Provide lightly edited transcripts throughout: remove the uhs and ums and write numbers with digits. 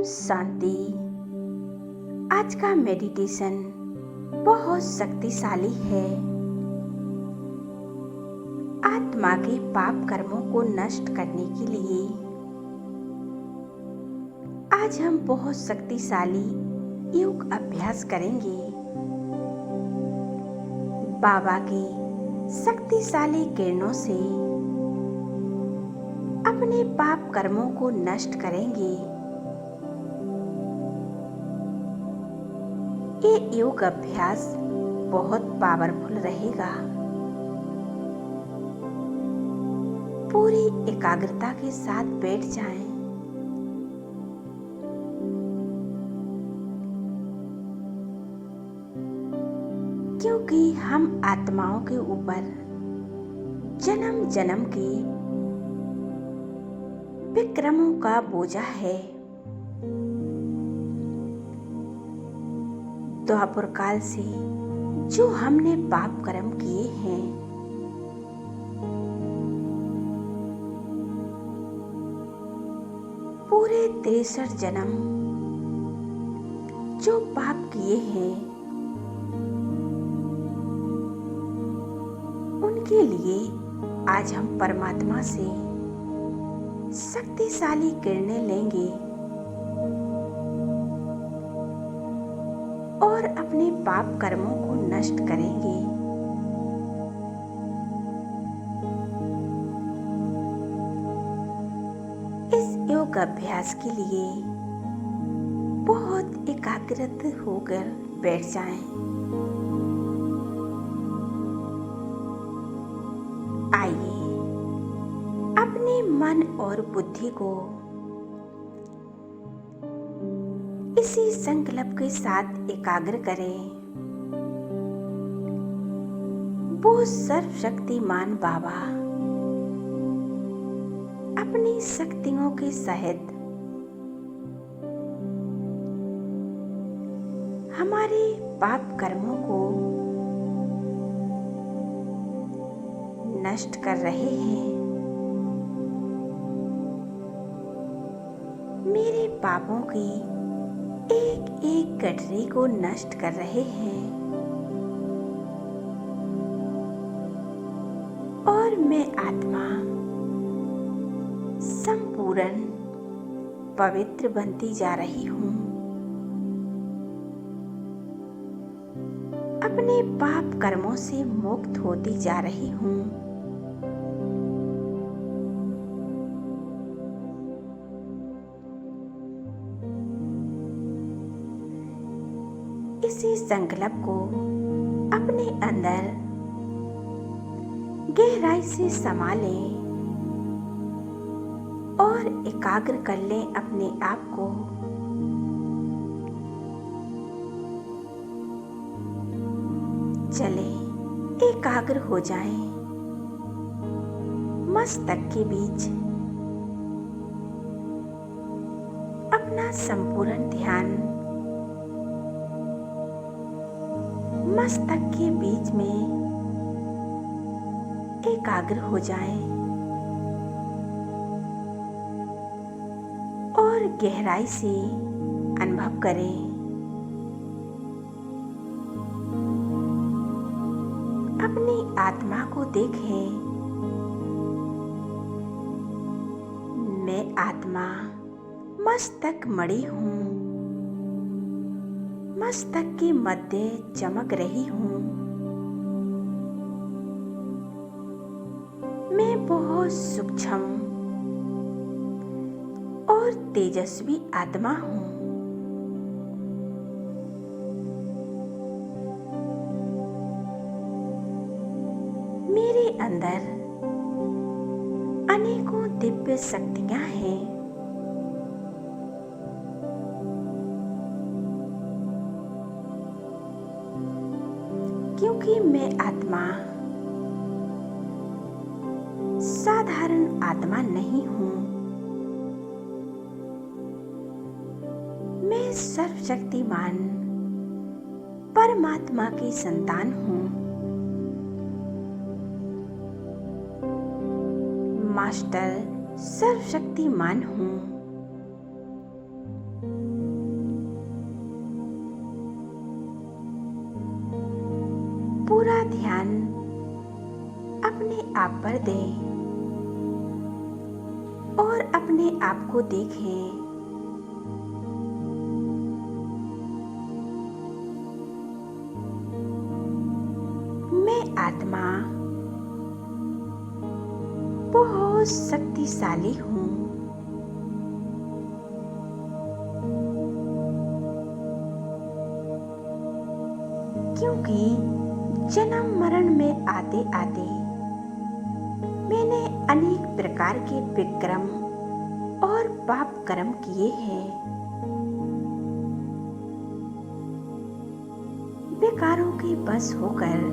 शांति। आज का मेडिटेशन बहुत शक्तिशाली है। आत्मा के पाप कर्मों को नष्ट करने के लिए आज हम बहुत शक्तिशाली योग अभ्यास करेंगे। बाबा की शक्तिशाली किरणों से अपने पाप कर्मों को नष्ट करेंगे। ये योग अभ्यास बहुत पावरफुल रहेगा। पूरी एकाग्रता के साथ बैठ जाएं। क्योंकि हम आत्माओं के ऊपर जन्म जन्म के विक्रमों का बोझा है। द्वापर काल से जो हमने पाप कर्म किए हैं, पूरे 63 जन्म जो पाप किए हैं, उनके लिए आज हम परमात्मा से शक्तिशाली किरणें लेंगे और अपने पाप कर्मों को नष्ट करेंगे। इस योग अभ्यास के लिए बहुत एकाग्रत होकर बैठ जाएं। आइए अपने मन और बुद्धि को इसी संकल्प के साथ एकाग्र करें। वो सर्वशक्तिमान बाबा अपनी शक्तियों के सहित हमारे पाप कर्मों को नष्ट कर रहे हैं। मेरे पापों की एक एक गठरी को नष्ट कर रहे हैं और मैं आत्मा संपूर्ण पवित्र बनती जा रही हूँ। अपने पाप कर्मों से मुक्त होती जा रही हूँ। इसी संकल्प को अपने अंदर गहराई से समा लें और एकाग्र कर लें अपने आप को। चलें एकाग्र हो जाएं। मस्तक के बीच अपना संपूर्ण ध्यान मस्तक के बीच में एकाग्र हो जाएं और गहराई से अनुभव करें। अपनी आत्मा को देखें। मैं आत्मा मस्तक मणि हूँ। मस्तक के मध्य चमक रही हूँ। मैं बहुत सूक्ष्म और तेजस्वी आत्मा हूँ। मेरे अंदर अनेकों दिव्य शक्तियाँ हैं। क्योंकि मैं आत्मा साधारण आत्मा नहीं हूँ। मैं सर्वशक्तिमान परमात्मा की संतान हूँ। मास्टर सर्वशक्तिमान हूँ। ध्यान अपने आप पर दें और अपने आप को देखें। मैं आत्मा बहुत शक्तिशाली हूँ। क्योंकि जन्म मरण में आते आते मैंने अनेक प्रकार के विक्रम और पाप कर्म किए हैं। विकारों के बस होकर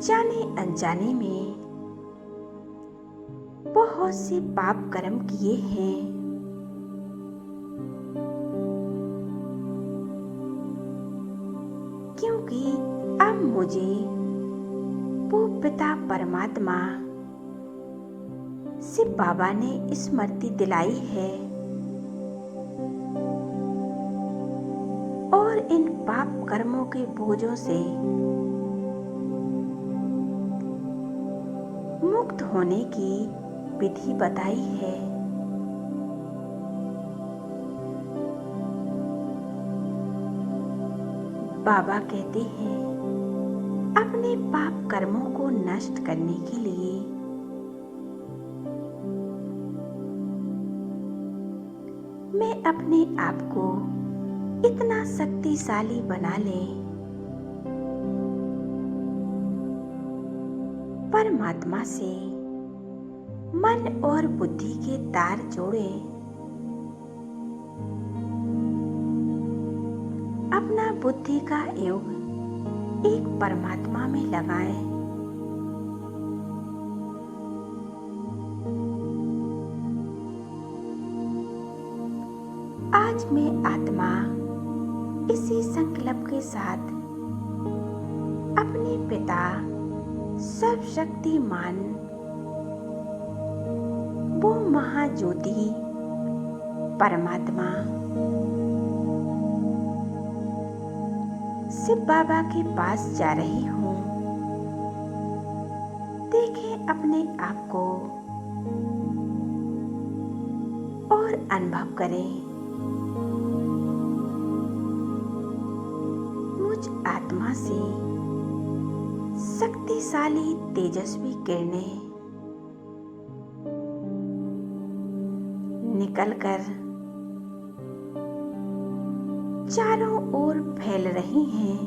जाने अनजाने में बहुत से पाप कर्म किए हैं। क्योंकि अब मुझे वो पिता परमात्मा शिव बाबा ने स्मृति दिलाई है और इन पाप कर्मों के बोझों से मुक्त होने की विधि बताई है। बाबा कहते हैं अपने पाप कर्मों को नष्ट करने के लिए मैं अपने आप को इतना शक्तिशाली बना ले, परमात्मा से मन और बुद्धि के तार जोड़े, अपना बुद्धि का योग एक परमात्मा में लगाएं। आज मैं आत्मा इसी संकल्प के साथ अपने पिता सर्वशक्तिमान वो महाज्योति परमात्मा शिव बाबा के पास जा रही हूँ। देखें अपने आप को और अनुभव करें मुझ आत्मा से शक्तिशाली तेजस्वी किरणें निकलकर चारों ओर फैल रही हैं।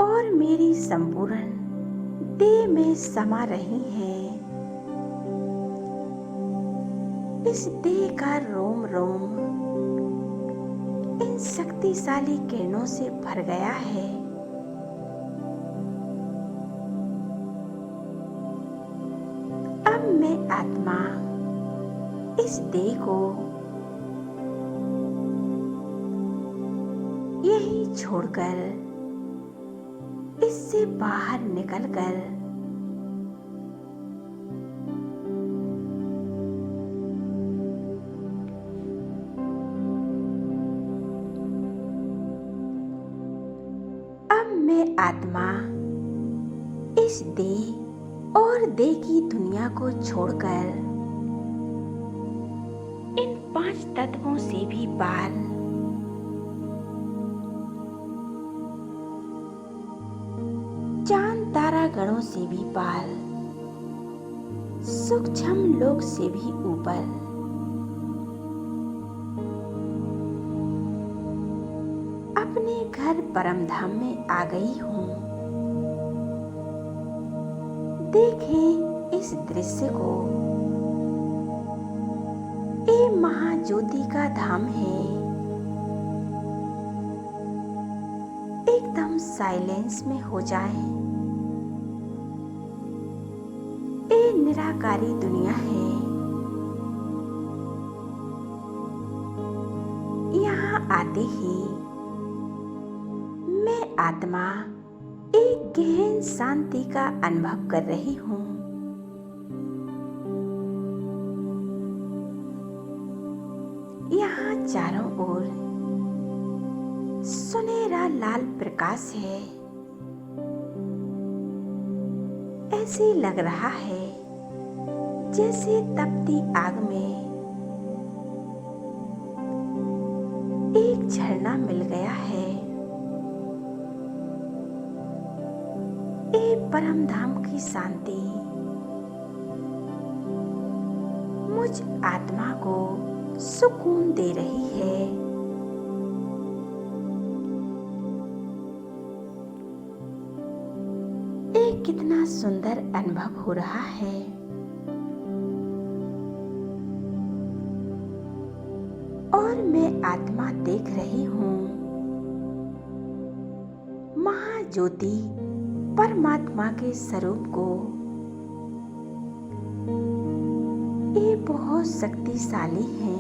और मेरी संपूर्ण देह में समा रही हैं। इस देह का रोम रोम इन शक्तिशाली किरणों से भर गया है। अब मैं आत्मा इस देह को यही छोड़कर इससे बाहर निकलकर अब मैं आत्मा इस देह और देह की दुनिया को छोड़कर इन 5 तत्वों से भी पार चांद तारा गणों से भी पार सूक्ष्म लोक से भी ऊपर अपने घर परमधाम में आ गई हूँ। देखें इस दृश्य को, ये महाज्योति का धाम है। एकदम साइलेंस में हो जाए। ये निराकारी दुनिया है। यहाँ आते ही मैं आत्मा एक गहन शांति का अनुभव कर रही हूँ। ओर सुनहरा लाल प्रकाश है। ऐसे लग रहा है जैसे तपती आग में एक झरना मिल गया है। एक परम धाम की शांति मुझ आत्मा को सुकून दे रही है। एक कितना सुंदर अनुभव हो रहा है। और मैं आत्मा देख रही हूँ महाज्योति परमात्मा के स्वरूप को। ये बहुत शक्तिशाली है।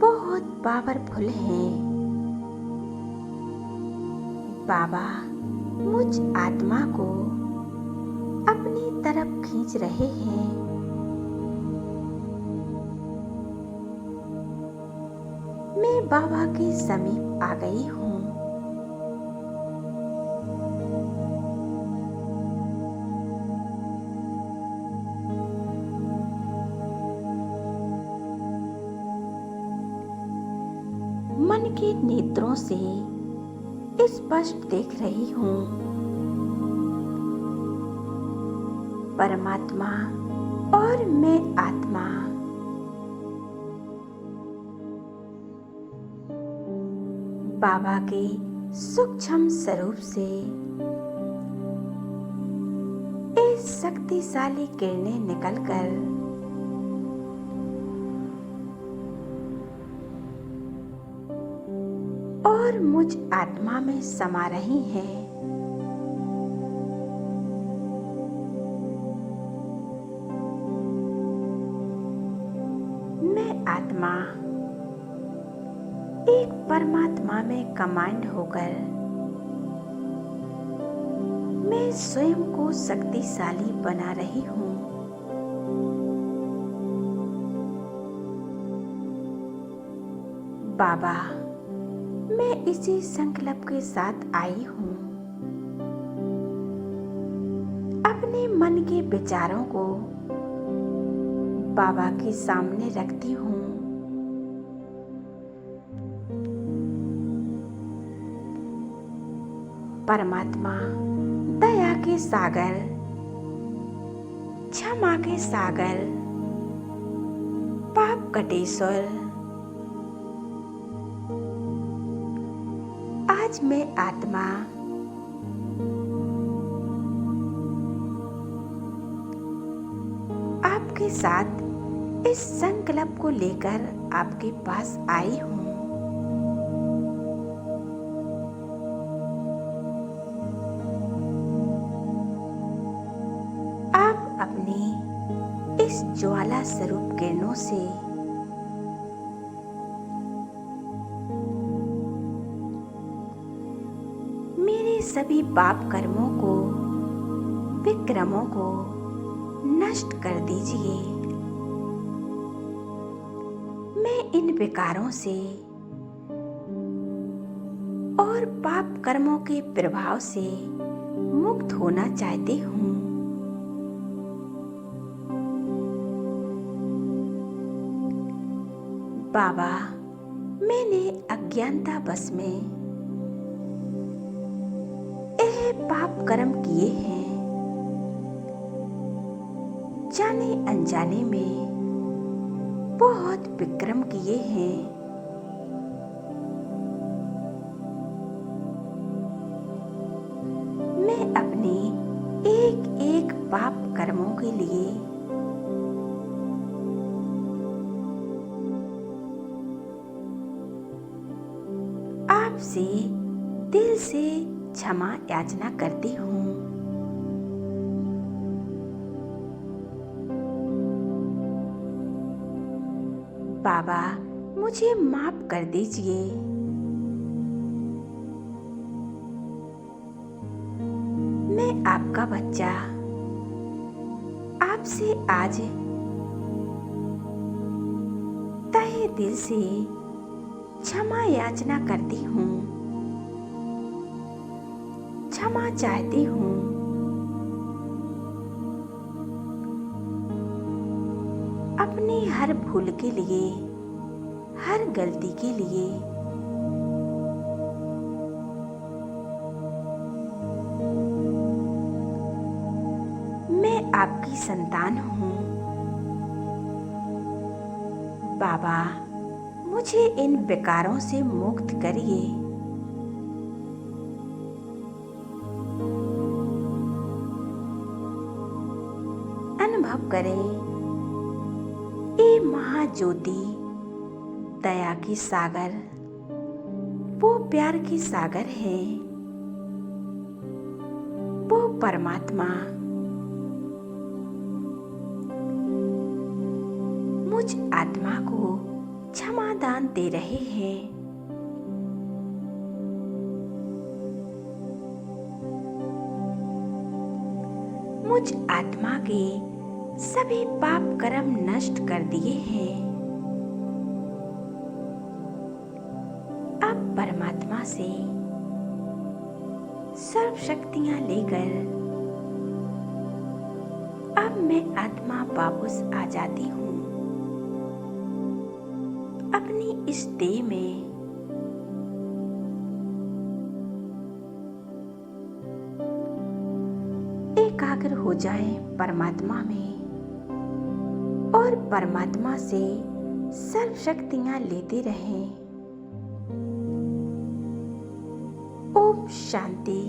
बहुत पावरफुल है। बाबा मुझ आत्मा को अपनी तरफ खींच रहे हैं। मैं बाबा के समीप आ गई हूँ। मन के नेत्रों से स्पष्ट देख रही हूँ परमात्मा और मैं आत्मा बाबा के सूक्ष्म स्वरूप से इस शक्तिशाली किरणें निकलकर और मुझ आत्मा में समा रही हैं। मैं आत्मा एक परमात्मा में कमांड होकर मैं स्वयं को शक्तिशाली बना रही हूँ। बाबा मैं इसी संकल्प के साथ आई हूँ। अपने मन के विचारों को बाबा के सामने रखती हूँ। परमात्मा दया के सागर, क्षमा के सागर, पाप कटेश्वर, आज मैं आत्मा आपके साथ इस संकल्प को लेकर आपके पास आई हूँ। आप अपनी इस ज्वाला स्वरूप किरणों से सभी पाप कर्मों को, विक्रमों को नष्ट कर दीजिए। मैं इन विकारों से और पाप कर्मों के प्रभाव से मुक्त होना चाहती हूँ। बाबा मैंने अज्ञानता बस में पाप कर्म किए हैं। जाने अनजाने में बहुत विक्रम किए हैं। मैं अपने एक एक पाप कर्मों के लिए आपसे दिल से क्षमा याचना करती हूँ। बाबा मुझे माफ कर दीजिए। मैं आपका बच्चा आपसे आज दिल से क्षमा याचना करती हूँ, क्षमा चाहती हूँ। अपनी हर भूल के लिए, हर गलती के लिए मैं आपकी संतान हूँ। बाबा, मुझे इन विकारों से मुक्त करिए। अनुभव करें, ये महाज्योति दया की सागर, वो प्यार की सागर है, वो परमात्मा मुझ आत्मा को क्षमा दान दे रहे हैं। मुझ आत्मा के सभी पाप कर्म नष्ट कर दिए हैं। अब परमात्मा से सर्व शक्तियां लेकर अब मैं आत्मा वापस आ जाती हूँ अपनी इस देह में। एकाग्र हो जाएं परमात्मा में और परमात्मा से सर्व शक्तियां लेते रहें। ओम शांति।